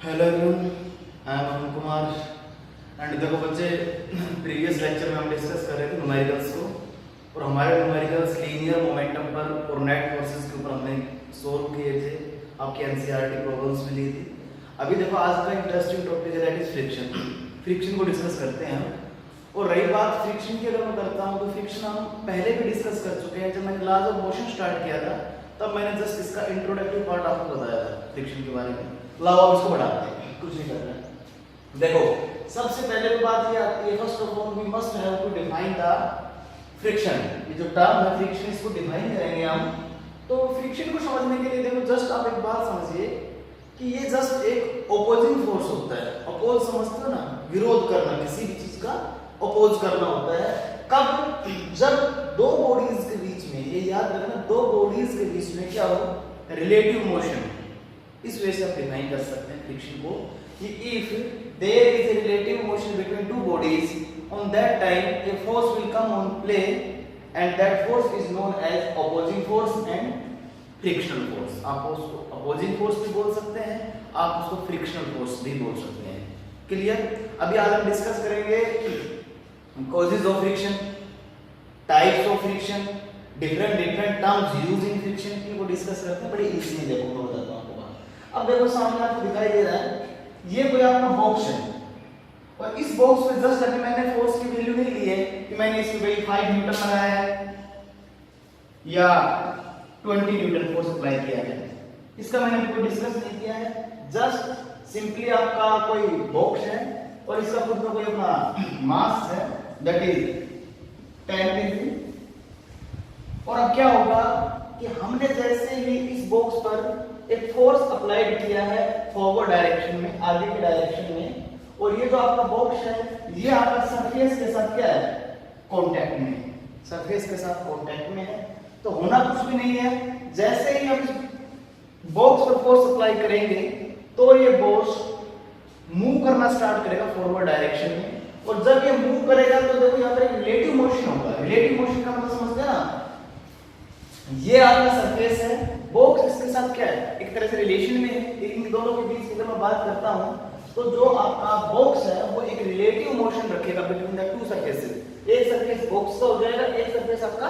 Hello everyone, I am Arun Kumar and देखो बच्चे, previous lecture में हम डिस्कस कर रहे थे न्यूमेरिकल्स को और हमारे न्यूमेरिकल्स लीनियर मोमेंटम पर और नेट फोर्सेस के ऊपर हमने सोल्व किए थे। आपकी एनसीईआरटी प्रॉब्लम्स में ली थी। अभी देखो आज का इंटरेस्टिंग टॉपिक है दैट इज फ्रिक्शन। फ्रिक्शन को डिस्कस करते हैं हम। और रही बात फ्रिक्शन की, अगर मैं करता हूँ तो फ्रिक्शन हम पहले भी डिस्कस कर चुके हैं। जब मैंने लॉज ऑफ मोशन स्टार्ट किया था तब मैंने जस्ट इसका इंट्रोडक्टिव पार्ट आपको बताया था फ्रिक्शन के बारे में। लाओ अब इसको बढ़ाते हैं, कुछ नहीं करना है। देखो सबसे पहले तो बात ये आती है, first of all we must have to define the friction. ये जो टर्म है फ्रिक्शन, इसको डिफाइन करेंगे हम। तो फ्रिक्शन को समझने के लिए देखो जस्ट आप एक बात समझिए कि ये जस्ट एक ओपोजिंग फोर्स होता है। अपोज समझते हो ना, विरोध करना, किसी भी चीज का अपोज करना होता है। कब? जब दो बॉडीज के बीच में, ये याद रखना, दो बॉडीज के बीच में क्या हो, रिलेटिव मोशन। इस वजह से आप डिफाइन कर सकते हैं फ्रिक्शन को कि if there is a relative motion between two bodies, on that time a force will come on play and that force is known as opposing force and frictional force. आप उसको opposing force भी बोल सकते हैं, आप उसको frictional force भी बोल सकते हैं। क्लियर? अभी आज हम डिस्कस करेंगे causes of friction, types of friction, different terms used in friction की को डिस्कस करते हैं। बड़ी इजीली देखो मैं बताता हूं आपको बात। अब देखो सामने आपको दिखाई दे रहा है, ये कोई आपका बॉक्स है और इस बॉक्स में जस्ट अभी मैंने फोर्स की वैल्यू नहीं ली है कि मैंने इसकी वैल्यू 5 न्यूटन लगाया है या 20 न्यूटन फोर्स अप्लाई किया है। इसका मैंने कोई डिस्कस नहीं किया है। जस्ट सिंपली आपका कोई बॉक्स है और इसका खुद का कोई अपना मास है दैट इज 10 kg। और अब क्या होगा कि हमने जैसे ही इस बॉक्स पर एक फोर्स अप्लाइड किया है फॉरवर्ड डायरेक्शन में, आगे की डायरेक्शन में, और ये जो आपका बॉक्स है ये आपका सरफेस के साथ क्या है, कांटेक्ट में है, सरफेस के साथ कांटेक्ट में है। तो होना कुछ भी नहीं है, जैसे ही हम इस बॉक्स पर फोर्स अप्लाई करेंगे तो ये बॉक्स मूव करना स्टार्ट करेगा फॉरवर्ड डायरेक्शन में। और जब ये मूव करेगा तो देखो यहाँ पर एक रिलेटिव मोशन होगा। रिलेटिव मोशन का मतलब समझते हैं ना, ये आपका सरफेस है, बॉक्स इसके साथ क्या है, एक तरह से रिलेशन में है। इन दोनों के बीच अगर मैं बात करता हूं तो जो आपका बॉक्स है वो एक रिलेटिव मोशन रखेगा बिटवीन द टू सरफेसेस। एक सरफेस बॉक्स का हो जाएगा, एक सरफेस आपका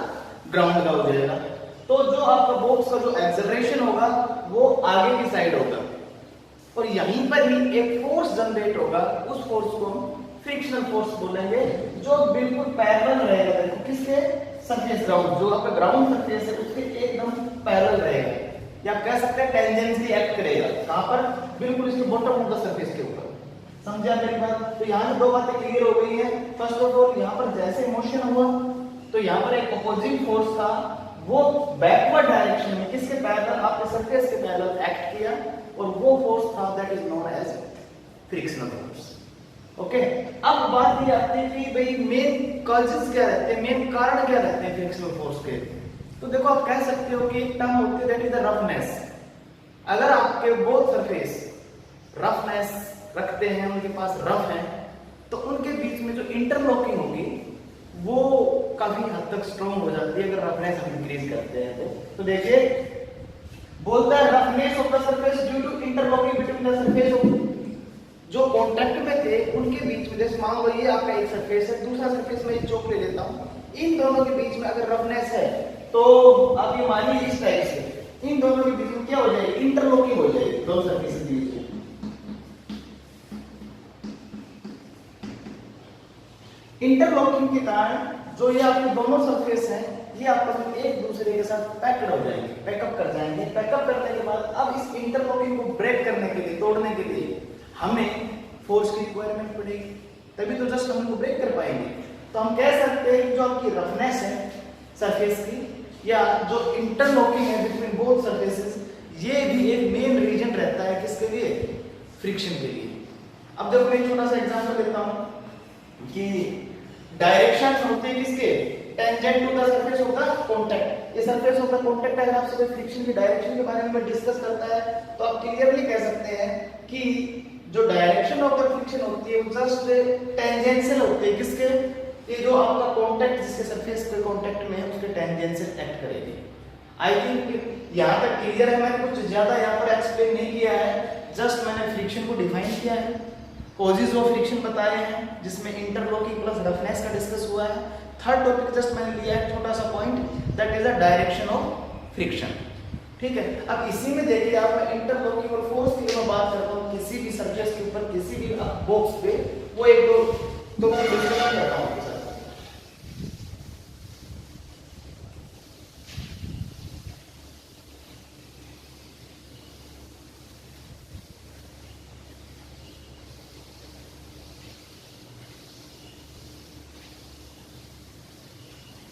ग्राउंड का हो जाएगा। तो जो आपका बॉक्स का जो एक्सेलरेशन होगा वो आगे की साइड होगा और यहीं पर ही एक फोर्स जनरेट होगा। उस फोर्स को हम फ्रिक्शनल फोर्स बोलेंगे, जो बिल्कुल पैरेलल रहेगा। देखो किसके, सरफेस ग्राउंड, जो आपका ग्राउंड सरफेस है उसके एकदम पैरेलल रहेगा, या कह सकते हैं टेंजेंशियली एक्ट करेगा। कहां पर? बिल्कुल इसके बॉटम ऑफ द सरफेस के ऊपर। समझा मेरी बात? तो यहां से दो बातें क्लियर हो गई है। फर्स्ट ऑफ ऑल यहां पर जैसे मोशन हुआ तो यहां पर एक अपोजिंग फोर्स था, वो बैकवर्ड डायरेक्शन में किसके पैरेलल, आपके सरफेस के पैरेलल एक्ट किया और वो फोर्स था that is known as frictional force. Okay, अब बात ये आती है कि भाई मेन कॉजेस क्या रहते हैं, मेन कारण क्या रहते हैं फ्रिक्शनल फोर्स के। तो देखो आप कह सकते हो कि एक टर्म होती है दैट इज द रफनेस। अगर आपके बोथ सरफेस रफनेस रखते हैं, उनके पास रफ है, तो उनके बीच में जो इंटरलॉकिंग होगी वो काफी हद तक स्ट्रॉन्ग हो जाती है अगर रफनेस हम इंक्रीज करते हैं तो देखिए बोलता है roughness of the surface due to interlocking between the surface of, जो कांटेक्ट में थे उनके बीच में, जैसे मान लो ये आपका एक सरफेस है, दूसरा सरफेस में एक चौक ले लेता हूं, इन दोनों के बीच में अगर रफनेस है तो आप ये मानिए इस टाइप से, इन दोनों के बीच में क्या हो जाएगी, इंटरलॉकिंग हो जाएगी दोनों सरफेस के बीच में। इंटरलॉकिंग के कारण जो ये आपके दोनों सरफेस हैं ये आपस में एक दूसरे के साथ पैक्ड हो जाएंगे, पैकअप कर जाएंगे। पैकअप करने के बाद अब इस इंटरलॉकिंग को ब्रेक करने के लिए, तोड़ने के लिए हमें फोर्स की रिक्वायरमेंट पड़ेगी, तभी तो जस्ट हम उनको ब्रेक कर पाएंगे। तो हम कह सकते हैं कि जो आपकी रफनेस है सरफेस की, या जो इंटरलॉकिंग है बिटवीन बोथ सरफेसेस, ये भी एक मेन रीजन रहता है किसके लिए, फ्रिक्शन के लिए। अब देखो मैं छोटा सा एग्जांपल देता हूं कि डायरेक्शन होते हैं किसके, tangent to the surface of the contact. ये सरफेस ऑफ द कांटेक्ट अगर आपसे फ्रिक्शन की डायरेक्शन के बारे में डिस्कस करता है तो आप क्लियरली कह सकते हैं कि जो डायरेक्शन ऑफ द फ्रिक्शन होती है वो जस्ट टेंजेंशियल होती है किसके, ये जो आपका कांटेक्ट जिसके सरफेस पे कांटेक्ट में है उसके टेंजेंशियल एक्ट करेगी। आई थिंक यहां तक क्लियर है, मैंने कुछ ज्यादा यहां पर एक्सप्लेन नहीं किया है। जस्ट मैंने फ्रिक्शन को डिफाइन किया है, कॉजेज ऑफ फ्रिक्शन बताए हैं जिसमें इंटरलॉकिंग प्लस रफनेस का डिस्कस हुआ है। थर्ड टॉपिक जस्ट मैंने लिया है छोटा सा point, that is the direction of friction. ठीक है, अब इसी में देखिए आप, मैं इंटरलॉकिंग और फोर्स की मैं बात करता हूँ किसी भी सरफेस के ऊपर, किसी भी बॉक्स पे, वो एक दो डिस्कस करता हूँ।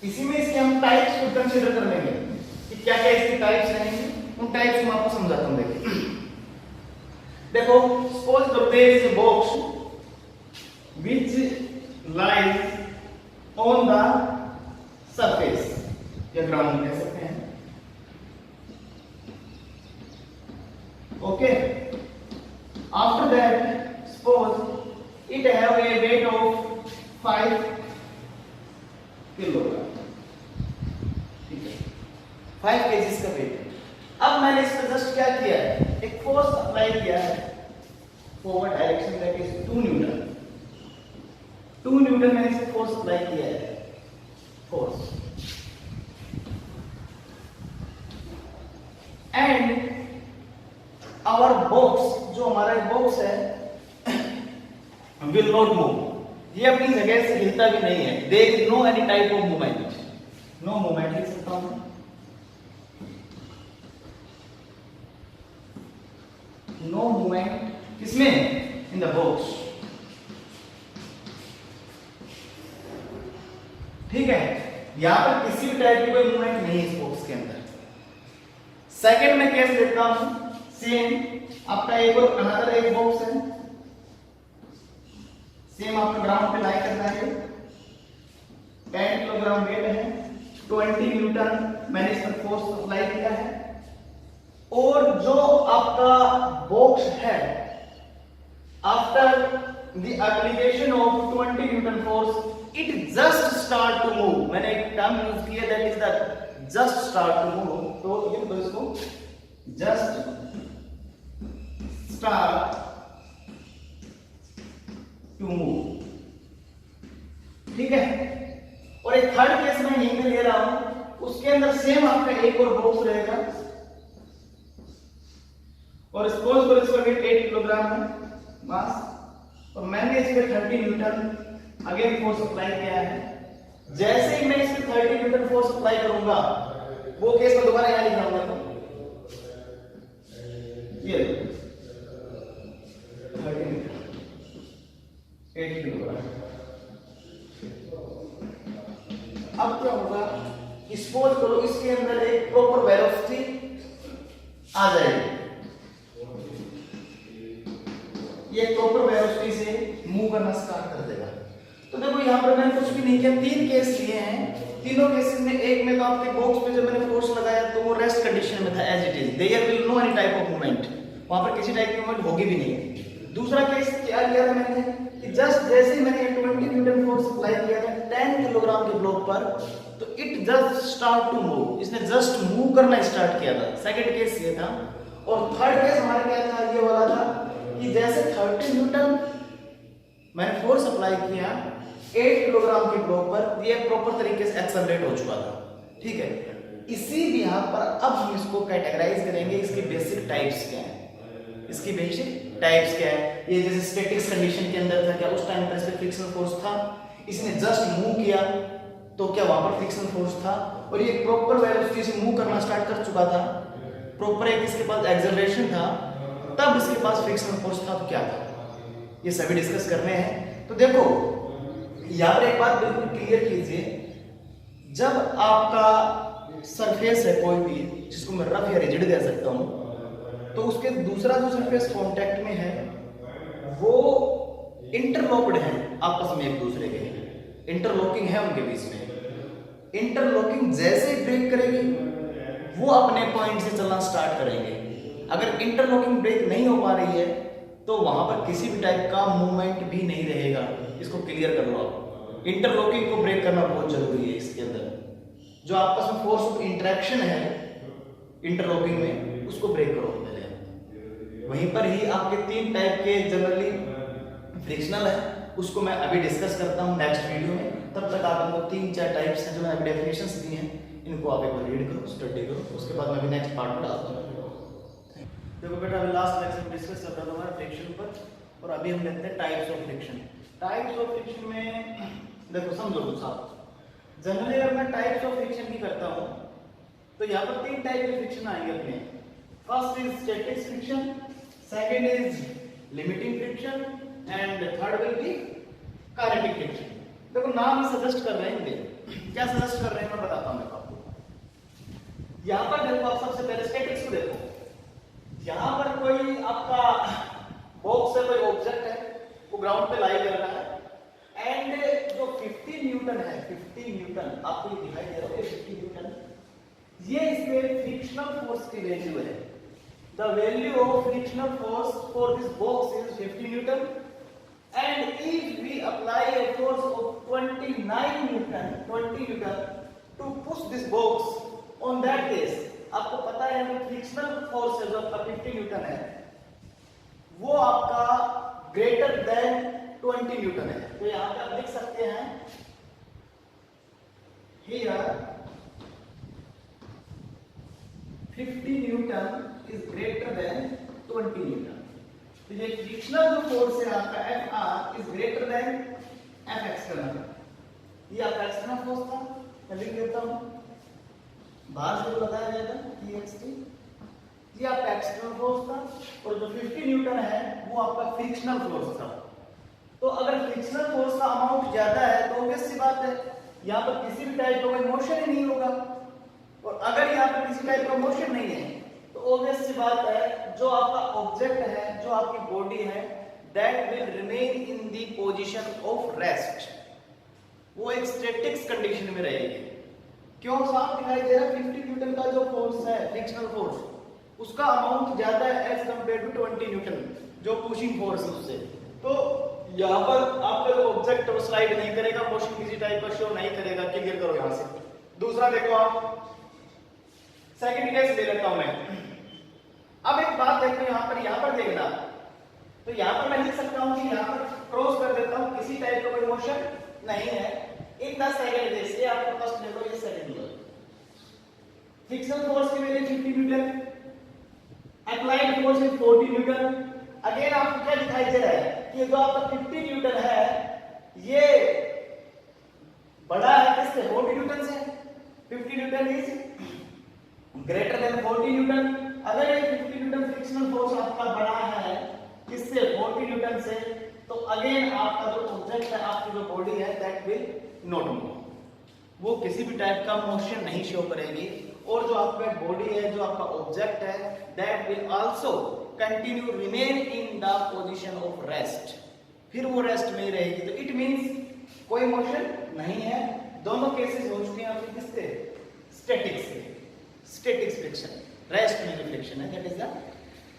इसी में इसके हम टाइप्स को कंसीडर कर लेंगे कि क्या क्या इसके टाइप्स रहेंगे, उन टाइप्स को मैं आपको समझाता हूं। देखिए देखो, suppose there is a box which lies on the surface या ग्राउंड कह सकते हैं। Okay, after that suppose it have a weight of 5 kilogram, 5 KGs का वेट है। अब मैंने इस पर जस्ट क्या किया है, एक फोर्स अप्लाई किया है forward direction that is 2 Newton. 2 Newton मैंने इस पर फोर्स अप्लाई किया है, फोर्स, एंड आवर बॉक्स, जो हमारा बॉक्स है, विल नॉट मूव, ये अपनी जगह से हिलता भी नहीं है। There is no any type of movement, no movement लिख सकता हूं, नो मूवमेंट किसमें, इन द बॉक्स। ठीक है, यहां पर किसी भी टाइप की कोई मूवमेंट नहीं है इस बॉक्स के अंदर। सेकंड में केस लेता हूं, सेम आपका एक और अनदर एक बॉक्स है, सेम आपको ग्राउंड पे लाई करना है, 10 किलोग्राम वेट है, 20 न्यूटन मैंने इस पर फोर्स अप्लाई किया है, और जो आपका बॉक्स है, after the application of 20 newton force it just start to move. मैंने एक टर्म यूज किया that is the just start to move, तो ये तो इसको जस्ट स्टार्ट टू मूव। ठीक है, और एक थर्ड केस मैं यहीं पे ले रहा हूं, उसके अंदर सेम आपका एक और बॉक्स रहेगा, और सपोज करो इसका वेट 8 किलोग्राम है मास, और मैंने इस पे 30 न्यूटन अगेन फोर्स अप्लाई किया है। जैसे ही मैं इस पे 30 न्यूटन फोर्स अप्लाई करूंगा, वो केस में दोबारा यहां लिख रहा हूं, ये 30 न्यूटन 8 किलोग्राम। अब क्या होगा, सपोज करो इसके अंदर एक प्रॉपर वेलोसिटी आ जाएगी, ये प्रॉपर वेलोसिटी से मूव करना स्टार्ट कर देगा। तो देखो यहां पर मैंने कुछ भी नहीं किया, 3 केस लिए हैं, तीनों केसेस में, एक में तो आपके बॉक्स पे जब मैंने फोर्स लगाया तो वो रेस्ट कंडीशन में था as it is, there will no any type of movement, वहां पर किसी टाइप की मूवमेंट होगी भी नहीं। दूसरा केस क्या लिया था मैंने कि जस्ट जैसे ही मैंने 20 न्यूटन फोर्स अप्लाई किया था 10 किलोग्राम के ब्लॉक पर, तो it just start to move, इसने जस्ट मूव करना स्टार्ट किया था। सेकंड केस ये था, और थर्ड केस हमारा क्या था, ये वाला था कि जैसे 30 न्यूटन मैंने फोर्स अप्लाई किया 8 किलोग्राम के ब्लॉक पर, ये प्रॉपर तरीके से एक्सेलरेट हो चुका था। ठीक है, इसी बिहाफ पर अब हम इसको कैटेगराइज करेंगे, इसके बेसिक टाइप्स क्या हैं, इसकी बेसिक टाइप्स क्या है। ये जैसे स्टैटिक्स कंडीशन के अंदर था, क्या उस टाइम पर इस पे फ्रिक्शनल फोर्स था, इसने जस्ट मूव किया तो क्या वहां पर फ्रिक्शनल फोर्स था, और ये प्रॉपर वेलोसिटी से मूव करना स्टार्ट कर चुका था, प्रॉपर एक इसके पास एक्सेलरेशन था, तब इसके पास फ्रिक्शनल फोर्स था, तो क्या था, ये सभी डिस्कस करने हैं। तो देखो यहां पर एक बात बिल्कुल क्लियर कीजिए, जब आपका सरफेस है कोई भी, जिसको मैं रफ या रिजिड कह सकता हूं, तो उसके दूसरा जो सरफेस कांटेक्ट में है वो इंटरलॉक्ड है आपस में, एक दूसरे के इंटरलॉकिंग है उनके बीच में। इंटरलॉकिंग जैसे ब्रेक करेगी वो अपने पॉइंट से चलना स्टार्ट करेंगे। अगर इंटरलॉकिंग ब्रेक नहीं हो पा रही है तो वहां पर किसी भी टाइप का मूवमेंट भी नहीं रहेगा, इसको क्लियर कर लो आप। इंटरलॉकिंग को ब्रेक करना बहुत जरूरी है। इसके अंदर जो आपस में फोर्स ऑफ इंटरेक्शन है इंटरलॉकिंग में, उसको ब्रेक करो पहले। वहीं पर ही आपके 3 टाइप के जनरली फ्रिक्शनल है, उसको मैं अभी डिस्कस करता हूँ नेक्स्ट वीडियो में। तब तक आप इनको 3-4 टाइप्स हैं जो मैंने अभी डेफिनेशंस दी हैं, इनको आप एक बार रीड करो, स्टडी करो, उसके बाद मैं अभी नेक्स्ट पार्ट में डालता हूँ। देखो बेटा, अभी लास्ट लेक्चर में डिस्कस कर रहा था हमारा फ्रिक्शन पर, और अभी हम लेते हैं types of friction. Types of friction में देखो समझो कुछ आप, जनरली अगर मैं टाइप्स ऑफ फ्रिक्शन की करता हूँ तो यहाँ पर 3 टाइप के फ्रिक्शन आएंगे अपने। First is static friction, second is limiting friction and third will be kinetic friction. देखो नाम सजेस्ट कर रहे हैं, क्या सजेस्ट कर रहे हैं मैं बताता हूँ आपको। यहाँ पर देखो, आप सबसे पहले स्टैटिक्स को देखो। यहाँ पर कोई आपका बॉक्स है, कोई ऑब्जेक्ट है, वो ग्राउंड पे लाई कर रहा है एंड जो 50 न्यूटन है, 50 न्यूटन आपको ये दिखाई दे रहा है, 50 न्यूटन, ये इसमें फ्रिक्शनल फोर्स की वैल्यू है। The value of frictional force for this box is 50 Newton and if we apply a force of 29 Newton, 20 Newton to push this box, on that case आपको पता है कि फ्रिक्शनल फोर्स है जो आपका 50 Newton है, वो आपका ग्रेटर देन 20 न्यूटन है। तो यहाँ पे आप लिख सकते हैं here 50 Newton is greater than 20 Newton. तो ये फ्रिक्शनल जो फोर्स है आपका Fr is greater then F external. ये आपका एक्सटर्नल फोर्स था, मैं लिख देता हूं, बाहर से बताया गया था ext, ये आपका एक्सटर्नल फोर्स था, और जो 50 न्यूटन है वो आपका फ्रिक्शनल फोर्स था। तो अगर फ्रिक्शनल फोर्स का अमाउंट ज्यादा है तो ऑब्वियस सी बात है यहाँ पर किसी भी टाइप का कोई मोशन ही नहीं होगा, और अगर यहाँ पर किसी टाइप का मोशन नहीं है तो ऑब्वियस सी बात है जो आपका ऑब्जेक्ट है, जो आपकी बॉडी है, that will remain in the position of rest, वो एक स्टैटिक्स कंडीशन में रहेगी। क्यों साफ दिखाई दे रहा है, 50 न्यूटन का जो फोर्स है फ्रिक्शनल फोर्स, उसका अमाउंट ज्यादा है एज कंपेयर टू 20 न्यूटन जो पुशिंग फोर्स है उससे। तो यहाँ पर आपका जो ऑब्जेक्ट वो स्लाइड नहीं करेगा, मोशन किसी टाइप का शो नहीं करेगा। क्लियर करो यहाँ से। दूसरा देखो आप, सेकंड केस ले लेता हूं मैं। अब एक बात देखो, यहाँ पर देखना, तो यहाँ पर मैं लिख सकता हूँ कि यहाँ पर क्रॉस कर देता हूँ, किसी टाइप का कोई मोशन नहीं है। इन 10 सेकंड जैसे आपको फर्स्ट ले लो, ये सेकंड लो, फ्रिक्शनल फोर्स की value 50 Newton, applied force is 40 Newton. Again आपको क्या दिखाई दे रहा है कि जो आपका 50 न्यूटन है ये बड़ा है किससे, 40 न्यूटन से। 50 Newton is greater then 40 Newton. अगर ये 50 न्यूटन फ्रिक्शनल फोर्स आपका बड़ा है किससे, 40 न्यूटन से, तो अगेन आपका जो ऑब्जेक्ट है, आपकी जो बॉडी है, दैट विल नॉट मूव, वो किसी भी टाइप का मोशन नहीं शो करेगी। और जो आपका बॉडी है, जो आपका ऑब्जेक्ट है, that will also continue remain in the position of rest, फिर वो रेस्ट में ही रहेगी। तो इट मींस कोई मोशन नहीं है। दोनों केसेस हो चुके हैं आपके किससे, स्टैटिक्स से। स्टैटिक्स फ्रिक्शन, रेस्ट में जो फ्रिक्शन है that is the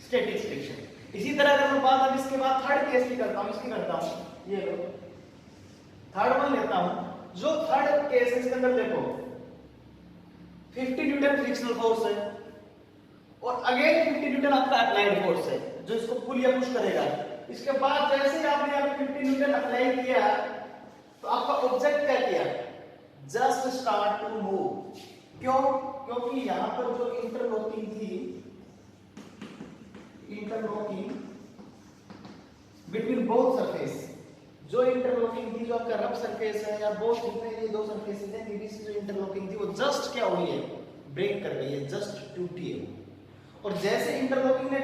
statics friction. इसी तरह अगर मैं बात अब इसके बाद थर्ड केस की करता हूं, इसकी करता हूं, ये लो थर्ड वन लेता हूं। जो थर्ड केस है इसके अंदर देखो 50 न्यूटन फ्रिक्शनल फोर्स है और अगेन 50 न्यूटन आपका अप्लाइड फोर्स है जो इसको पुल या पुश करेगा। इसके बाद जैसे ही आपने यहाँ 50 न्यूटन अप्लाई किया तो आपका ऑब्जेक्ट क्या किया, जस्ट स्टार्ट टू मूव। क्यों, क्योंकि यहाँ पर जो इंटरलॉकिंग थी, इंटरलॉकिंग बिटवीन बोथ सरफेस, जो इंटरलॉकिंग थी, जो आपका रफ सरफेस है या बोथ जितने दो सरफेसेस हैं, बीच से जो इंटरलॉकिंग थी वो जस्ट क्या हुई है, ब्रेक कर गई है, जस्ट टूटी है। और जैसे इंटरलॉकिंग ने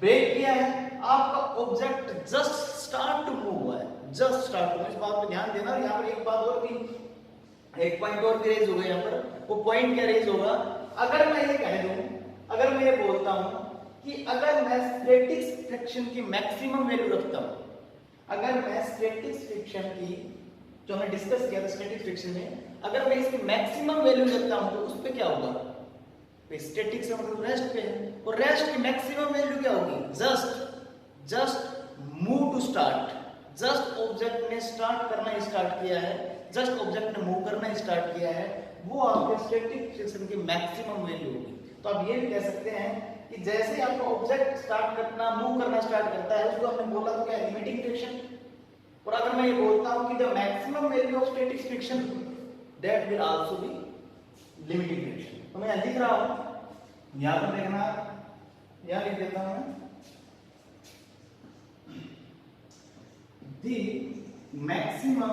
ब्रेक किया है, आपका object just start to move हुआ है, जस्ट स्टार्ट टू। इस बात पे ध्यान देना। यहाँ पर एक बात और भी, एक पॉइंट और भी रेज होगा यहाँ पर। वो पॉइंट क्या रेज होगा, अगर मैं ये कह दूं, अगर मैं ये बोलता हूं कि अगर मैं स्टैटिक्स फ्रिक्शन की मैक्सिमम वैल्यू रखता हूं, अगर मैं स्टैटिक्स फ्रिक्शन की, जो हमने डिस्कस किया था स्टैटिक्स फ्रिक्शन में, अगर मैं इसकी मैक्सिमम वैल्यू लेता हूं तो उस पे क्या होगा, स्टैटिक्स से मतलब रेस्ट पे, और रेस्ट की मैक्सिमम वैल्यू क्या होगी, just move to start. Just object ने स्टार्ट करना स्टार्ट किया है, जस्ट ऑब्जेक्ट ने मूव करना स्टार्ट किया है, वो आपके स्टैटिक फ्रिक्शन की मैक्सिमम वैल्यू होगी। तो आप ये भी कह सकते हैं कि जैसे ही आपका ऑब्जेक्ट स्टार्ट करना मूव करना स्टार्ट करता है उसको हमने बोला तो क्या लिमिटिंग फ्रिक्शन। और अगर मैं ये बोलता हूं कि the maximum value of static friction that will also be limiting friction. तो मैं लिख रहा हूं, यहां पर देखना, यहां लिख देता हूं the maximum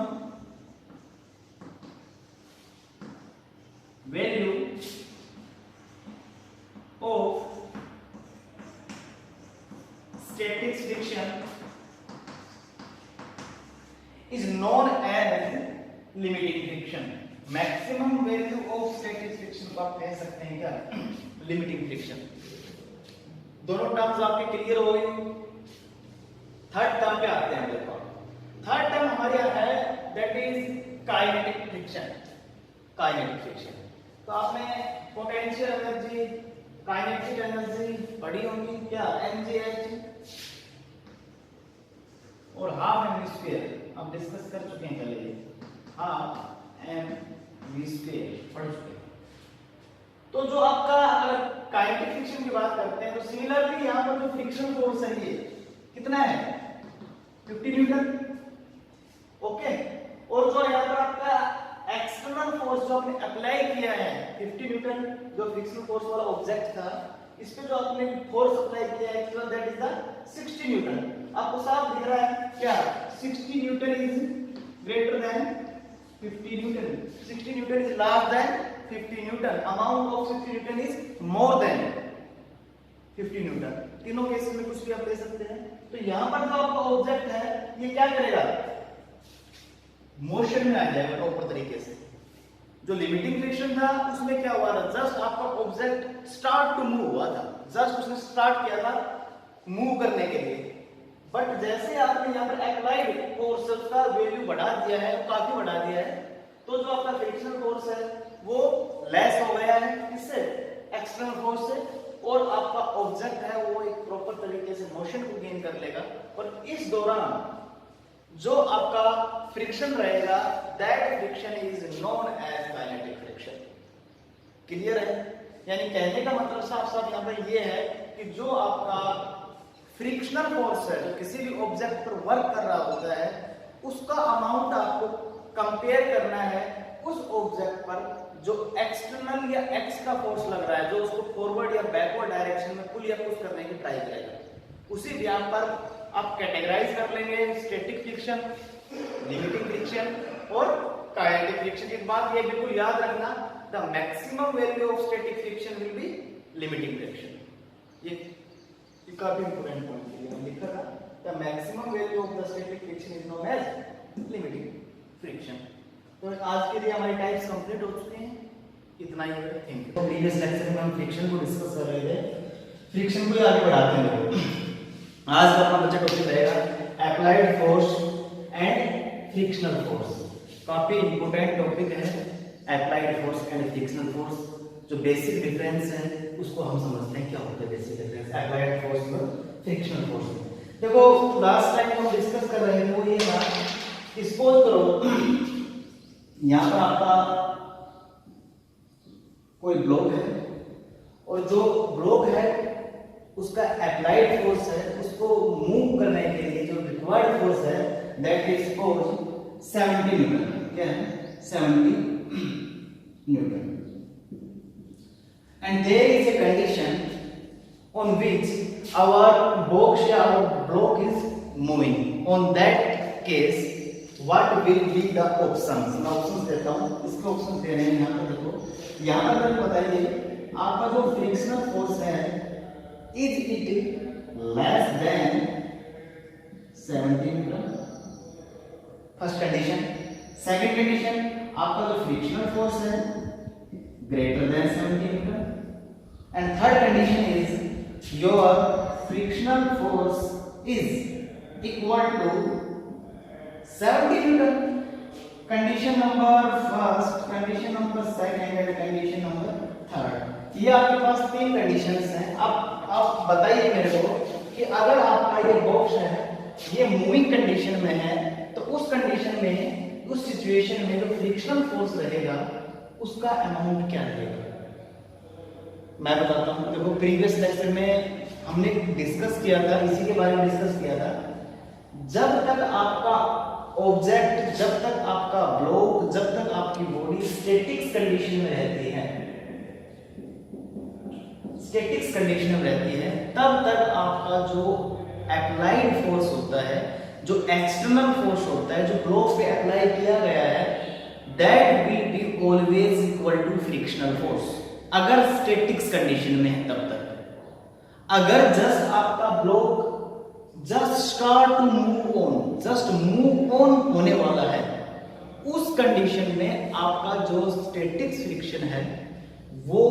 value of static friction is known as limiting friction। Maximum value of static friction को आप कह सकते हैं क्या, लिमिटिंग फ्रिक्शन। दोनों टर्म्स आपके क्लियर हो गए। थर्ड टर्म पे आते हैं। देखो थर्ड टर्म हमारे यहाँ है that is kinetic friction. Kinetic friction तो आपने पोटेंशियल एनर्जी, काइनेटिक एनर्जी पढ़ी होंगी क्या, mgh और हाफ एम वी स्क्वायर आप डिस्कस कर चुके हैं पहले, हाफ एम वी स्क्वायर पढ़ चुके हैं। तो जो आपका अगर काइनेटिक फ्रिक्शन की बात करते हैं तो सिमिलरली यहाँ पर जो फ्रिक्शन फोर्स है ये कितना है, 50 न्यूटन। ओके, और जो यहाँ पर आपका एक्सटर्नल फोर्स जो आपने अप्लाई किया है 50 न्यूटन, जो फ्रिक्शन फोर्स वाला ऑब्जेक्ट था, इस पे जो आपने फोर्स अप्लाई किया है actual that is the 60 newton. आपको साफ दिख रहा है क्या, 60 newton is greater than 50 newton, 60 newton is large than 50 newton, amount of 60 newton is more than 50 newton. तीनों केसेस में कुछ भी आप ले सकते हैं। तो यहां पर जो आपका ऑब्जेक्ट है ये क्या करेगा, मोशन में आ जाएगा प्रॉपर तरीके से। जो लिमिटिंग फ्रिक्शन था उसमें क्या हुआ था, जस्ट आपका ऑब्जेक्ट स्टार्ट टू मूव हुआ था, जस्ट उसने स्टार्ट किया था मूव करने के लिए। बट जैसे आपने यहाँ पर अप्लाइड फोर्स का वैल्यू बढ़ा दिया है, काफी बढ़ा दिया है, तो जो आपका फ्रिक्शनल फोर्स है वो लेस हो गया है इससे, एक्सटर्नल फोर्स से, और आपका ऑब्जेक्ट है वो एक प्रॉपर तरीके से मोशन को गेन कर लेगा। और इस दौरान जो आपका फ्रिक्शन रहेगा that friction is known as kinetic friction. Clear है? यानी कहने का मतलब साफ साफ यहाँ पर ये है कि जो आपका फ्रिक्शनल फोर्स है जो किसी भी ऑब्जेक्ट पर वर्क कर रहा होता है उसका अमाउंट आपको कंपेयर करना है उस ऑब्जेक्ट पर जो एक्सटर्नल या एक्स का फोर्स लग रहा है, जो उसको फॉरवर्ड या बैकवर्ड डायरेक्शन में पुल या पुश करने की ट्राई करेगा। उसी व्याप पर आप कैटेगराइज कर लेंगे स्टैटिक फ्रिक्शन, लिमिटिंग फ्रिक्शन और काइनेटिक फ्रिक्शन। एक बात ये बिल्कुल याद रखना, the maximum value of static friction will be limiting friction. ये काफी इंपॉर्टेंट पॉइंट है, मैंने लिखा था the maximum value of the static friction is known as limiting friction. तो आज के लिए हमारे टाइप्स कंप्लीट हो चुके हैं, इतना ही है। Thank you. प्रीवियस लेक्चर में हम फ्रिक्शन को डिस्कस कर रहे थे, फ्रिक्शन को आगे बढ़ाते हैं। आज का अपना बच्चा टॉपिक रहेगा applied force and frictional force. काफी इंपॉर्टेंट टॉपिक है applied force and frictional force. जो बेसिक डिफरेंस है उसको हम समझते हैं क्या होता है बेसिक डिफरेंस अप्लाइड फोर्स और फ्रिक्शनल फोर्स। देखो लास्ट टाइम हम डिस्कस कर रहे थे वो ये था, सपोज करो यहाँ पर आपका कोई ब्लॉक है और जो ब्लॉक है उसका अप्लाइड फोर्स है, उसको मूव करने के लिए जो रिक्वायर्ड फोर्स है दैट इज फोर्स 70 न्यूटन। क्या है, 70 newton. And there is a condition on which our box या our block is moving. On that case what will be the options. मैं ऑप्शंस देता हूं, इसके ऑप्शंस दे रहे हैं यहाँ पर। देखो यहाँ पर बताइए आपका जो फ्रिक्शनल फोर्स है is it less than 70 newton, first condition. Second condition आपका जो फ्रिक्शनल फोर्स है greater than 70 newton. And third condition is your frictional force is equal to 70 newton. Condition number first, condition number second and condition number third, ये आपके पास तीन conditions हैं। अब आप बताइए मेरे को कि अगर आपका ये बॉक्स है ये मूविंग कंडीशन में है तो उस कंडीशन में, उस सिचुएशन में जो फ्रिक्शनल फोर्स रहेगा उसका अमाउंट क्या रहेगा। मैं बताता हूँ। देखो प्रीवियस लेक्चर में हमने डिस्कस किया था, इसी के बारे में डिस्कस किया था, जब तक आपका ऑब्जेक्ट, जब तक आपका ब्लॉक, जब तक आपकी बॉडी स्टैटिक्स कंडीशन में रहती है, स्टैटिक्स कंडीशन में रहती है, तब तक आपका जो अप्लाइड फोर्स होता है, जो एक्सटर्नल फोर्स होता है, जो ब्लॉक पे अप्लाई किया गया है, that will be always equal to frictional force, अगर स्टैटिक्स कंडीशन में है तब तक। अगर जस्ट आपका block just start to move on, just move on होने वाला है, उस कंडीशन में आपका जो स्टैटिक्स फ्रिक्शन है वो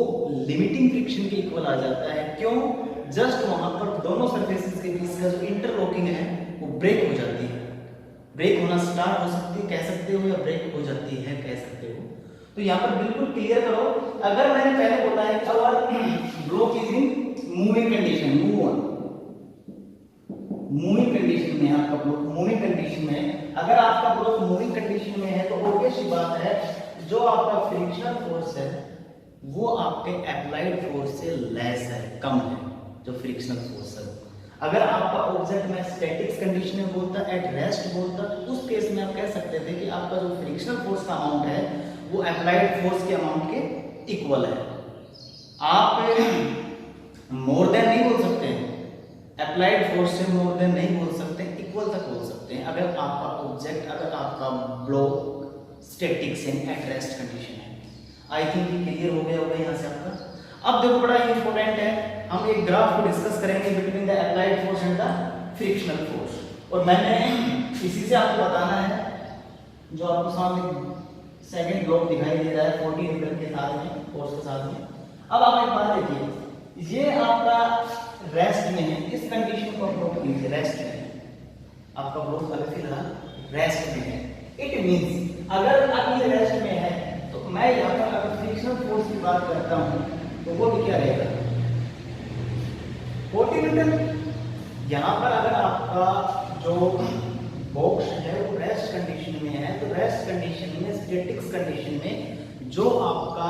लिमिटिंग फ्रिक्शन के इक्वल आ जाता है। क्यों? जस्ट वहां पर दोनों सरफेसेस के बीच का जो इंटरलॉकिंग है वो ब्रेक हो जाती है, ब्रेक होना स्टार्ट हो सकती है कह सकते हो, या ब्रेक हो जाती है कह सकते हो। तो यहाँ पर बिल्कुल क्लियर करो, अगर मैंने पहले बोला है कि our block is in moving condition, move on, moving condition में आपका ब्लॉक मूविंग कंडीशन में, अगर आपका ब्लॉक मूविंग कंडीशन में है तो ऑब्वियस सी बात है जो आपका फ्रिक्शनल फोर्स है वो आपके अप्लाइड फोर्स से लेस है, कम है जो फ्रिक्शनल फोर्स है। अगर आपका ऑब्जेक्ट में स्टैटिक्स कंडीशन में बोलता, एट रेस्ट बोलता, तो उस केस में आप कह सकते थे कि आपका जो फ्रिक्शनल फोर्स का अमाउंट है वो अप्लाइड फोर्स के अमाउंट के इक्वल है। आप मोर देन नहीं बोल सकते हैं, अप्लाइड फोर्स से मोर देन नहीं बोल सकते, इक्वल तक बोल सकते हैं अगर आपका ऑब्जेक्ट, अगर आपका block statics and at rest condition है। आई थिंक ये क्लियर हो गया होगा यहाँ से आपका। अब देखो बड़ा इंपॉर्टेंट है, हम एक ग्राफ को डिस्कस करेंगे between the applied force and the frictional force, और मैंने इसी से आपको बताना है, जो आपको सामने सेकंड ब्लॉक दिखाई दे रहा है 40 मीटर के साथ में, फोर्स के साथ में। अब आप एक बात देखिए, ये आपका रेस्ट में है, इस कंडीशन को आप नोट कीजिए, रेस्ट में आपका ब्लॉक अगर फिलहाल रेस्ट में है, इट मींस अगर आप ये रेस्ट में है तो मैं यहाँ पर अगर फ्रिक्शनल फोर्स की बात करता हूँ तो वो भी क्या रहेगा 40 मीटर। यहाँ पर अगर आपका जो बॉक्स है वो रेस्ट कंडीशन में है तो रेस्ट कंडीशन में, स्टैटिक्स कंडीशन में जो आपका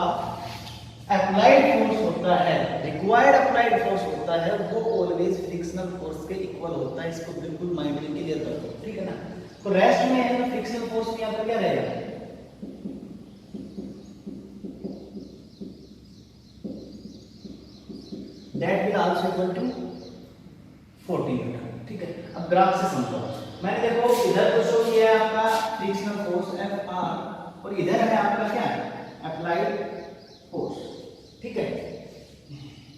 अप्लाइड फोर्स होता है, रिक्वायर्ड अप्लाइड फोर्स होता है, वो ऑलवेज फ्रिक्शनल फोर्स के इक्वल होता है। इसको बिल्कुल माइंड में क्लियर कर दो, ठीक है ना। तो रेस्ट में है तो फ्रिक्शनल फोर्स भी यहाँ पर क्या रहेगा, that will also equal to 40 newton, ठीक है। अब ग्राफ से समझो, मैंने देखो इधर तो शो किया है आपका फ्रिक्शनल फोर्स F R, और इधर है आपका क्या अप्लाइड फोर्स, ठीक है।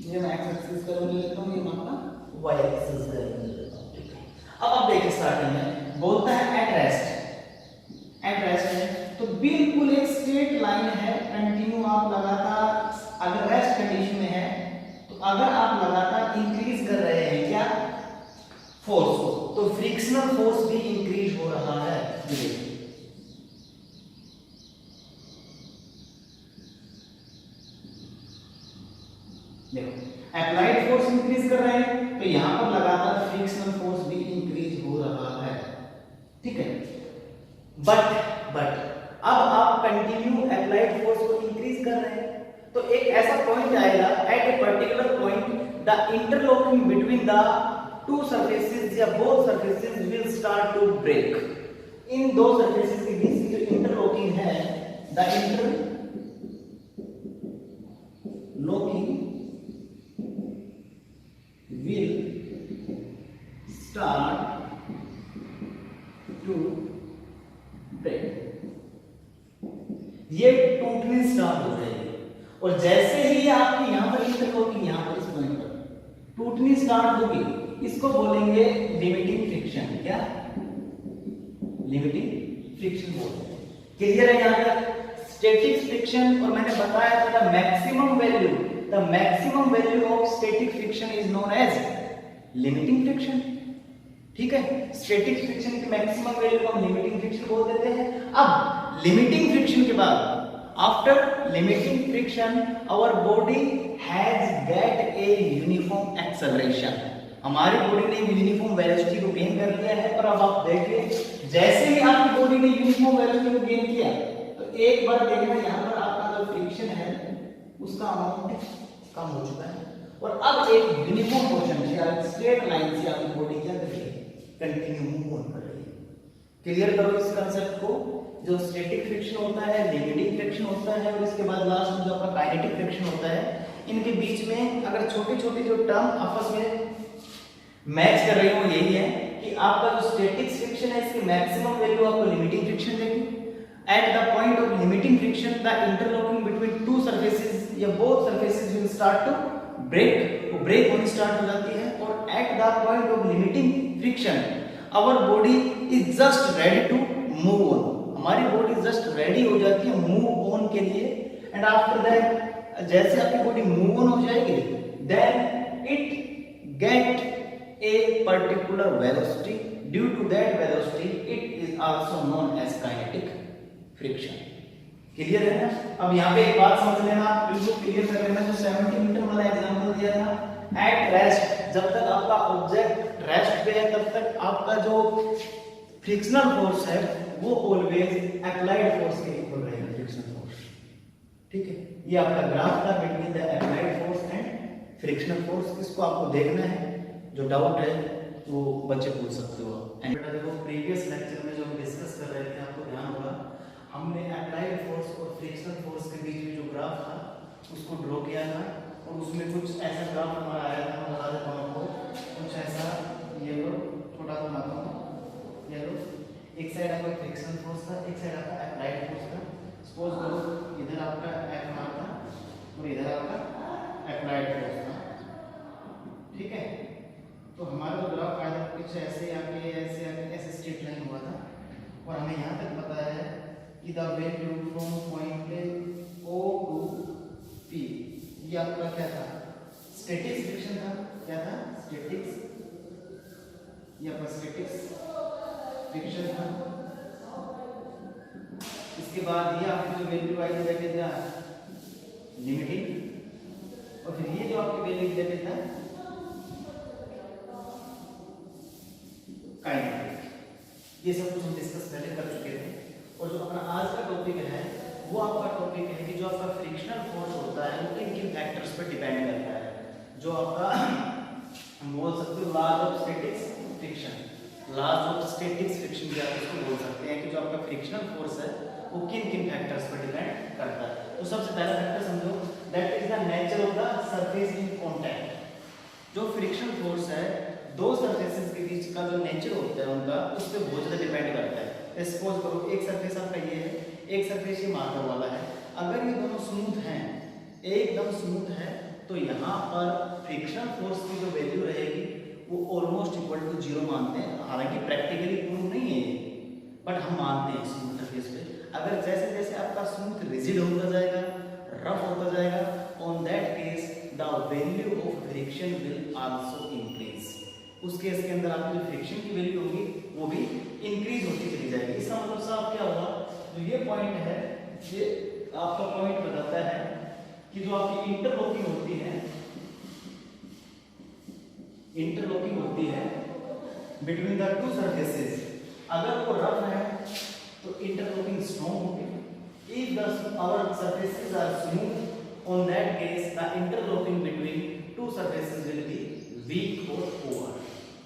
ये मैं एक्स एक्सिस कर लेता हूं, ये आपका y एक्सिस कर लेता हूं, ठीक है। अब आप देखिए स्टार्टिंग में बोलता है एट रेस्ट, एट रेस्ट है तो बिल्कुल एक स्ट्रेट लाइन है, कंटिन्यू आप लगातार, अगर रेस्ट कंडीशन में है तो अगर आप लगातार इंक्रीज कर रहे हैं क्या फोर्स को, तो फ्रिक्शनल फोर्स भी इंक्रीज हो रहा है। देखो अप्लाइड फोर्स इंक्रीज कर रहे हैं तो यहां पर लगातार फ्रिक्शनल फोर्स भी इंक्रीज हो रहा है, ठीक है। बट अब आप कंटिन्यू अप्लाइड फोर्स को इंक्रीज कर रहे हैं तो एक ऐसा पॉइंट आएगा, at a particular point the interlocking between the two surfaces या both surfaces will start to break. इन दो सरफेसेस के बीच की जो इंटरलॉकिंग है, the interlocking will start to break, ये टूटने स्टार्ट हो जाएगी, और जैसे ही आपकी यहां पर इंटरलॉकिंग यहां पर इस पॉइंट पर टूटनी स्टार्ट होगी, इसको बोलेंगे लिमिटिंग फ्रिक्शन। क्या लिमिटिंग फ्रिक्शन बोलते हैं, क्लियर है यहां तक। स्टैटिक फ्रिक्शन, और मैंने बताया था the maximum value, the maximum value of static friction is known as limiting friction, ठीक है। स्टैटिक फ्रिक्शन की मैक्सिमम वैल्यू को हम लिमिटिंग फ्रिक्शन बोल देते हैं। अब लिमिटिंग फ्रिक्शन के बाद, after limiting friction our body has get a uniform acceleration, हमारी बॉडी ने यूनिफॉर्म वेलोसिटी को गेन कर लिया है। और अब आप देखिए जैसे ही आपकी बॉडी ने यूनिफॉर्म वेलोसिटी को गेन किया तो एक बार देखना यहाँ पर आपका जो फ्रिक्शन है उसका अमाउंट कम हो चुका है। और अब एक यूनिफॉर्म मोशन से या स्ट्रेट लाइन से आपकी बॉडी क्या कर रही है, कंटिन्यू मूव ऑन कर रही है। क्लियर करो इस कंसेप्ट को। जो स्टैटिक फ्रिक्शन होता है, लिमिटिंग फ्रिक्शन होता है, और इसके बाद लास्ट में जो आपका काइनेटिक फ्रिक्शन होता है, इनके बीच में अगर छोटी छोटी जो टर्म आपस में मैच कर रही हो, यही है कि आपका जो स्टैटिक फ्रिक्शन है इसकी मैक्सिमम वैल्यू आपको लिमिटिंग फ्रिक्शन देगी। At the point of limiting friction the interlocking between two surfaces या both surfaces will start to break, वो ब्रेक होनी स्टार्ट हो जाती है। और at the point of limiting friction our body is just ready to move on, हमारी body just ready हो जाती है मूव ऑन के लिए। एंड आफ्टर दैट जैसे आपकी बॉडी मूव ऑन हो जाएगी, then it get a particular velocity, due to that velocity it is also known as kinetic friction। Clear है ना? अब यहाँ पे एक बात समझ लेना, बिल्कुल क्लियर कर लेना। जो 70 मीटर वाला एग्जांपल दिया था, एट रेस्ट, जब तक आपका ऑब्जेक्ट रेस्ट पे है तब तक आपका जो फ्रिक्शनल फोर्स है वो ऑलवेज अप्लाइड फोर्स के इक्वल रहेगा, फ्रिक्शनल फोर्स। ठीक है, ये आपका ग्राफ था between the applied force and frictional force. इसको आपको देखना है, जो डाउट है वो बच्चे पूछ सकते हो। एंड बेटा देखो, प्रीवियस लेक्चर में जो हम डिस्कस कर रहे थे, आपको ध्यान होगा हमने अप्लाइड फोर्स और फ्रिक्शनल फोर्स के बीच में जो ग्राफ था उसको ड्रॉ किया था, और उसमें कुछ ऐसा ग्राफ हमारा आया था। मैं बता देता हूँ आपको, कुछ ऐसा, ये लो छोटा सा बनाता हूँ, ये लो, एक साइड आपका फ्रिक्शनल फोर्स था, एक साइड आपका अप्लाइड फोर्स था। सपोज करो इधर आपका एफ मार था और इधर आपका अप्लाइड फोर्स था। ठीक है, तो हमारा जो ग्राफ आया था कुछ ऐसे आके ऐसे स्ट्रेट लाइन हुआ था, और हमें यहाँ तक पता है कि the value from point O to P, ये आपका क्या था, स्टैटिक फ्रिक्शन था। क्या था? स्टैटिक्स, ये आपका स्टैटिक्स फ्रिक्शन था। इसके बाद ये आपकी जो value I that is limiting, और फिर ये जो आपकी वैल्यू दैट इज काइनेटिक। ये सब कुछ हम डिस्कस पहले कर चुके थे। और जो अपना आज का टॉपिक है वो आपका टॉपिक है कि जो आपका फ्रिक्शनल फोर्स होता है वो किन किन फैक्टर्स पर डिपेंड करता है। जो आपका हम बोल सकते हो laws of statics friction, laws of statics friction भी आप इसको बोल सकते हैं कि जो आपका फ्रिक्शनल फोर्स है वो किन किन फैक्टर्स पर डिपेंड करता है। तो सबसे पहला फैक्टर समझो, that is the nature of the surface in contact. जो फ्रिक्शनल फोर्स है दो सरफेसेस के बीच का जो नेचर होता है उनका, उस पर बहुत ज़्यादा डिपेंड करता है। सपोज करो एक सरफेस आपका ये है, एक सरफेस ये मार्कर वाला है। अगर ये दोनों स्मूथ हैं, एकदम स्मूथ है, तो यहाँ पर फ्रिक्शनल फोर्स की जो वैल्यू रहेगी वो ऑलमोस्ट इक्वल टू 0 मानते हैं। हालांकि प्रैक्टिकली प्रूव नहीं है, बट हम मानते हैं स्मूथ सरफेस पे। अगर जैसे जैसे आपका स्मूथ रिजिड होता जाएगा, रफ होता जाएगा, on that case the value of friction will also increase. उस केस के अंदर आपकी जो फ्रिक्शन की वैल्यू होगी वो भी इंक्रीज होती चली जाएगी। इसका मतलब साफ क्या हुआ, जो ये पॉइंट है ये आपका पॉइंट बताता है कि जो आपकी इंटरलॉकिंग होती है, इंटरलॉकिंग होती है बिटवीन द टू सरफेसेस, अगर वो रफ है तो इंटरलॉकिंग स्ट्रॉन्ग होगी। If the our surfaces are smooth, on that case the interlocking between two surfaces will be weak और पुअर।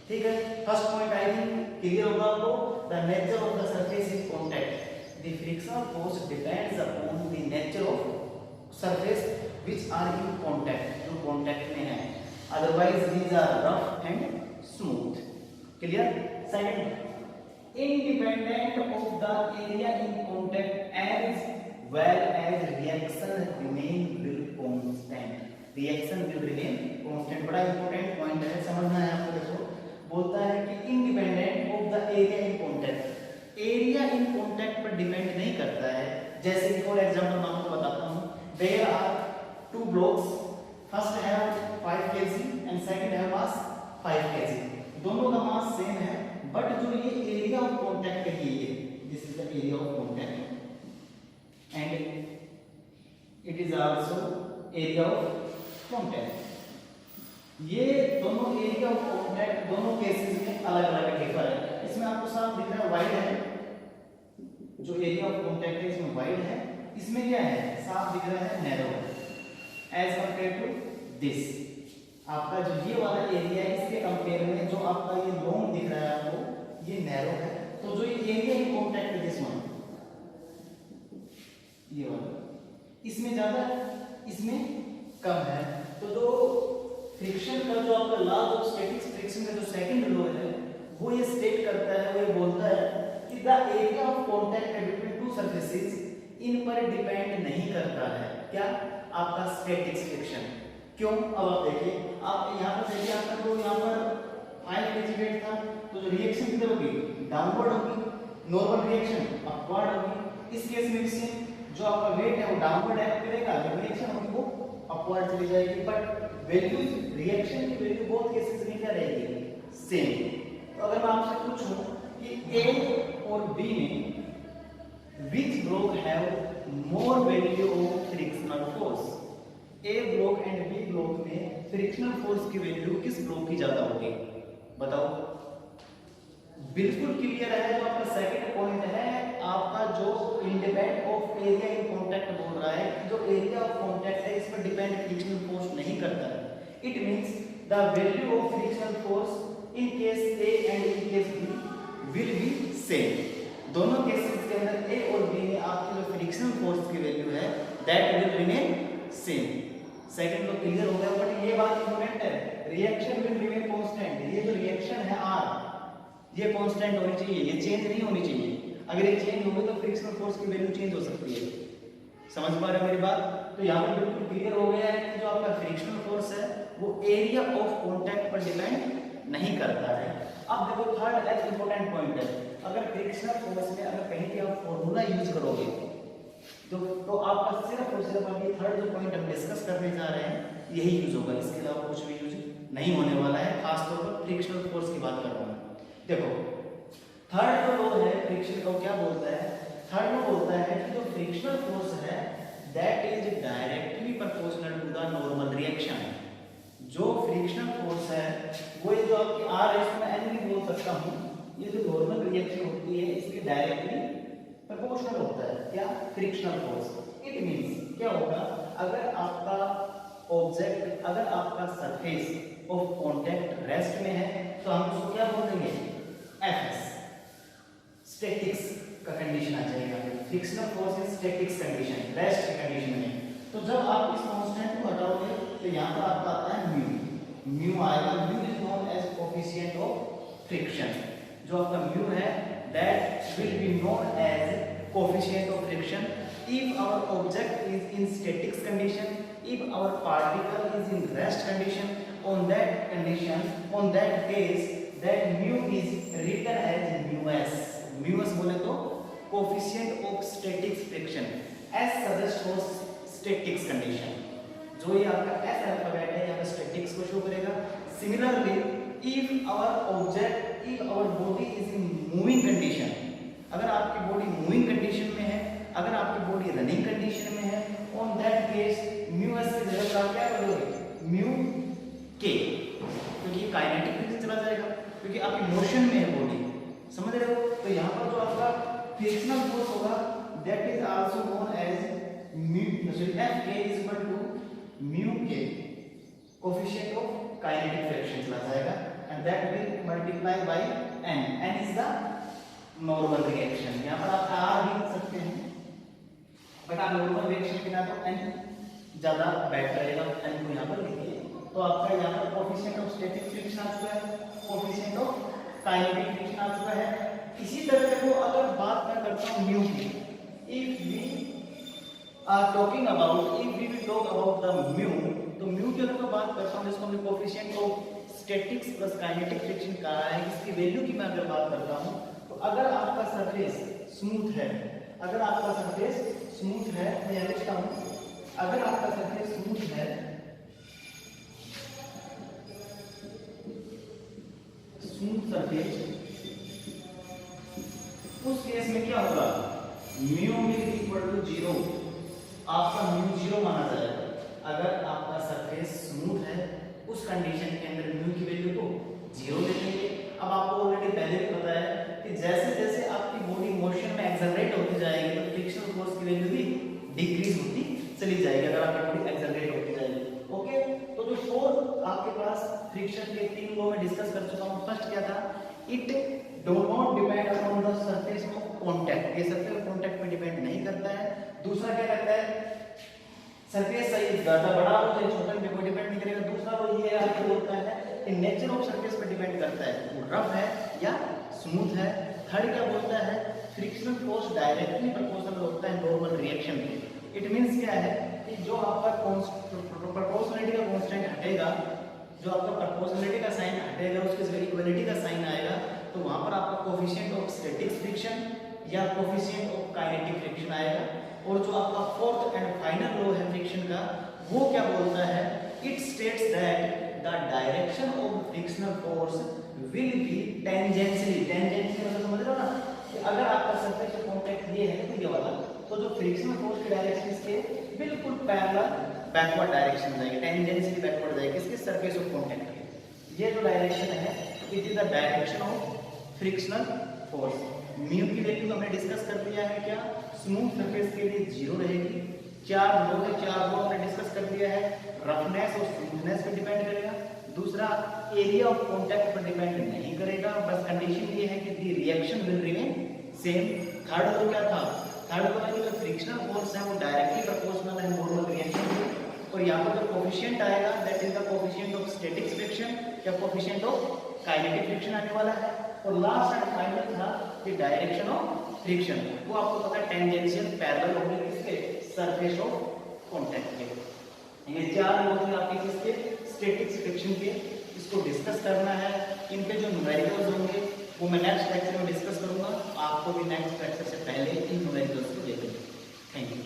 ठीक है, first point I think clear होगा आपको। The nature of the surface is contact, the frictional force depends upon the nature of surface which are in contact, जो contact में है, otherwise these are rough and smooth. Clear? Second, independent of the area in contact as well as reaction remain will constant, reaction will remain constant। बड़ा important point है, समझना है आपको। देखो बोलता है कि independent of the area in contact, area in contact पर डिपेंड नहीं करता है। जैसे कि फॉर एग्जांपल मैं आपको बताता हूं, there are two blocks, first have 5 kg and second have mass 5 kg, दोनों का मास सेम है, बट जो ये एरिया ऑफ कांटेक्ट है, ये this is the area of contact and it is also area of contact. ये दोनों area of contact दोनों केसेस में अलग अलग डिफर है। इसमें आपको साफ दिख रहा है वाइड है, जो एरिया ऑफ कांटेक्ट है इसमें वाइड है, इसमें क्या है साफ दिख रहा है नैरो है, एज कंपेयर टू दिस। आपका जो ये वाला एरिया है इसके कंपेयर में जो आपका ये लॉन्ग दिख रहा है आपको ये नैरो है, तो जो ये area in contact with this one, ये वाला इसमें ज्यादा है, इसमें कम है। तो जो फ्रिक्शन का जो आपका लॉ ऑफ स्टैटिक फ्रिक्शन का जो सेकंड लॉ है वो ये स्टेट करता है, वो ये बोलता है कि the area of contact between two surfaces इन पर डिपेंड नहीं करता है क्या, आपका स्टैटिक फ्रिक्शन। क्यों? अब आप देखिए, आप यहाँ पर देखिए, आपका तो यहाँ पर 5 kg वेट था, तो जो रिएक्शन किधर होगी, डाउनवर्ड होगी, नॉर्मल रिएक्शन अपवर्ड होगी। इस केस में से जो आपका वेट है वो डाउनवर्ड एक्ट करेगा, जो रिएक्शन होगी वो अपवर्ड चली जाएगी, बट वैल्यू रिएक्शन की वैल्यू बोथ केसेस में क्या रहेगी, सेम। तो अगर मैं आपसे पूछूं कि ए और बी में which block have more value of frictional force, A block and B block में फ्रिक्शनल फोर्स की वैल्यू किस ब्लॉक की ज्यादा होगी, बताओ। बिल्कुल क्लियर है, जो आपका सेकंड पॉइंट है, आपका जो independent of area in contact बोल रहा है कि जो एरिया ऑफ कांटेक्ट है इस पर डिपेंड फ्रिक्शनल फोर्स नहीं करता है। It means the value of frictional force in case A and in case B will be same. दोनों केसेस के अंदर ए और बी में आपकी जो फ्रिक्शनल फोर्स की वैल्यू है that will remain same. Second तो क्लियर हो गया, बट ये बात इंपॉर्टेंट है, रिएक्शन विल रिमेन कांस्टेंट। ये जो रिएक्शन है आर ये कांस्टेंट होनी चाहिए, ये चेंज नहीं होनी चाहिए। अगर ये चेंज होगी तो फ्रिक्शनल फोर्स की वैल्यू चेंज हो सकती है। समझ पा रहे हो मेरी बात? तो यहाँ पर बिल्कुल क्लियर हो गया है कि जो आपका फ्रिक्शनल फोर्स है वो एरिया ऑफ कांटेक्ट पर डिपेंड नहीं करता है। अब देखो थर्ड एज इंपॉर्टेंट पॉइंट है, अगर फ्रिक्शनल फोर्स में अगर कहीं भी आप फॉर्मूला यूज करोगे तो आपका सिर्फ और सिर्फ अभी थर्ड जो पॉइंट हम डिस्कस करने जा रहे हैं यही यूज होगा, इसके अलावा कुछ भी यूज नहीं होने वाला है। खासतौर पर फ्रिक्शनल फोर्स की बात कर रहा हूँ। देखो थर्ड जो लॉ है फ्रिक्शन का क्या बोलता है, थर्ड लॉ बोलता है कि जो फ्रिक्शनल फोर्स है that is directly proportional to the normal reaction. जो फ्रिक्शनल फोर्स है वो ये जो आपकी आर है इसमें एन भी बोल सकता हूँ, ये जो नॉर्मल रिएक्शन होती है इसके डायरेक्टली प्रोपोर्शनल होता है क्या, फ्रिक्शनल फोर्स। इट मींस क्या होगा, अगर आपका ऑब्जेक्ट, अगर आपका सरफेस ऑफ कांटेक्ट रेस्ट में है तो हम उसको क्या बोल देंगे, एफएस, स्टैटिक्स का कंडीशन आ जाएगा। Frictional force is statics condition, rest की कंडीशन में। तो जब आप इस कांस्टेंट को हटाओगे तो यहां पर आपका आता है म्यू, म्यू आएगा। Mu is known as coefficient of friction. जो आपका म्यू है that will be known as coefficient of friction if our object is in static condition, if our particle is in rest condition, on that condition, on that case that mu is written as µs। µs बोले तो coefficient of static friction, s suggest for static condition। जो ये आपका s alphabet है यहाँ पे statics को show करेगा। Similarly if our object, if our body is in moving condition, अगर आपकी बॉडी मूविंग कंडीशन में है, अगर आपकी बॉडी रनिंग कंडीशन में है, on that case mu s की जगह आप क्या करोगे, mu k, क्योंकि काइनेटिक फिजिक्स चला जाएगा क्योंकि आपकी मोशन में है बॉडी, समझ रहे हो। तो यहाँ पर जो आपका फ्रिक्शनल फोर्स होगा that is also known as mu, sorry, Fk is equal to mu k, coefficient of kinetic friction चला जाएगा, and that will multiply by n, n is the normal reaction। यहाँ पर आप r भी लिख सकते हैं, बट आप नॉर्मल रिएक्शन के ना तो n ज्यादा बेटर रहेगा, n को यहाँ पर लिखिए। तो आपका यहाँ पर कोएफिशिएंट ऑफ स्टैटिक फ्रिक्शन आ चुका है, कोएफिशिएंट ऑफ काइनेटिक फ्रिक्शन आ चुका है। इसी तरह से अगर बात मैं करता हूँ म्यू की, if we are talking about, if we will talk about the mu, तो म्यू की अगर मैं बात करता हूँ जिसको हमने coefficient of statics plus kinetic friction कहा है, इसकी वैल्यू की मैं अगर बात करता हूँ तो अगर आपका सरफेस स्मूथ है, अगर आपका सरफेस स्मूथ है, मैं यहाँ लिखता हूँ, अगर आपका सरफेस स्मूथ है, स्मूथ सरफेस, उस केस में क्या होगा, म्यू इज इक्वल टू 0, आपका म्यू 0 माना जाएगा। अगर आपका सरफेस स्मूथ है उस कंडीशन के अंदर म्यू की वैल्यू को 0 ले लेंगे। अब आपको ऑलरेडी पहले भी पता है कि जैसे जैसे आपकी बॉडी मोशन में एक्सेलरेट होती जाएगी तो फ्रिक्शनल फोर्स की वैल्यू भी डिक्रीज होती चली जाएगी, अगर आपकी बॉडी एक्सेलरेट होती जाएगी। ओके, तो जो फ्रिक्शन के 3 लॉ में डिस्कस कर चुका हूँ। फर्स्ट क्या था, it do not depend upon the surface of contact, ये सरफेस ऑफ कांटेक्ट पे डिपेंड नहीं करता है। दूसरा क्या करता है, सरफेस साइज ज्यादा बड़ा हो चाहे छोटा पे कोई डिपेंड नहीं करेगा। दूसरा वो ये आपको बोलता है कि नेचर ऑफ सरफेस पे डिपेंड करता है, वो रफ है या स्मूथ है। थर्ड क्या बोलता है, फ्रिक्शनल फोर्स डायरेक्टली प्रोपोर्शनल होता है नॉर्मल रिएक्शन के। इट मींस क्या है कि जो आपका प्रोपोर्शनलिटी का कांस्टेंट हटेगा, जो आपका प्रोपोर्शनलिटी का साइन हटेगा, उसके जगह इक्वालिटी का साइन आएगा, तो वहां पर आपका कोफिशिएंट ऑफ स्टैटिक फ्रिक्शन या कोफिशिएंट ऑफ काइनेटिक फ्रिक्शन आएगा। और जो आपका फोर्थ एंड फाइनल लॉ है फ्रिक्शन का, वो क्या बोलता है, it states that the direction of frictional force will be tangentially, tangential मतलब समझ रहे हो ना, कि अगर आपका सरफेस ऑफ कांटेक्ट ये है तो ये वाला, तो जो फ्रिक्शनल फोर्स की डायरेक्शन इसके बिल्कुल पैरेलल बैकवर्ड डायरेक्शन जाएगी, टेंजेंशियली बैकवर्ड जाएगी इसके सरफेस ऑफ कांटेक्ट के। ये जो डायरेक्शन है it is the direction of frictional force. Mu की वैल्यू तो हमने डिस्कस कर लिया है, क्या स्मूथ सरफेस के लिए 0 रहेगी। 4 लो है, 4 लो हमने डिस्कस कर लिया है, रफनेस और स्मूथनेस पे डिपेंड करेगा। दूसरा एरिया ऑफ कांटेक्ट पर डिपेंड नहीं करेगा, बस कंडीशन ये है कि the reaction will remain same. Third लो क्या था, थर्ड लो है कि जो फ्रिक्शनल फोर्स है वो डायरेक्टली प्रोपोर्शनल है नॉर्मल रिएक्शन के, और यहाँ पर जो कोफिशिएंट आएगा that is the coefficient of static friction या कोफिशिएंट ऑफ काइनेटिक फ्रिक्शन आने वाला है। और लास्ट एंड फाइनल था कि डायरेक्शन ऑफ फ्रिक्शन, वो आपको पता है टेंजेंशियल पैरेलल होंगे किसके, सरफेस ऑफ कांटेक्ट के। ये 4 लॉ थे आपके किसके, स्टैटिक फ्रिक्शन के। इसको डिस्कस करना है, इनके जो न्यूमेरिकल्स होंगे वो मैं नेक्स्ट लेक्चर में डिस्कस करूंगा। आपको भी नेक्स्ट लेक्चर से पहले इन न्यूमेरिकल्स को देखना। Thank you.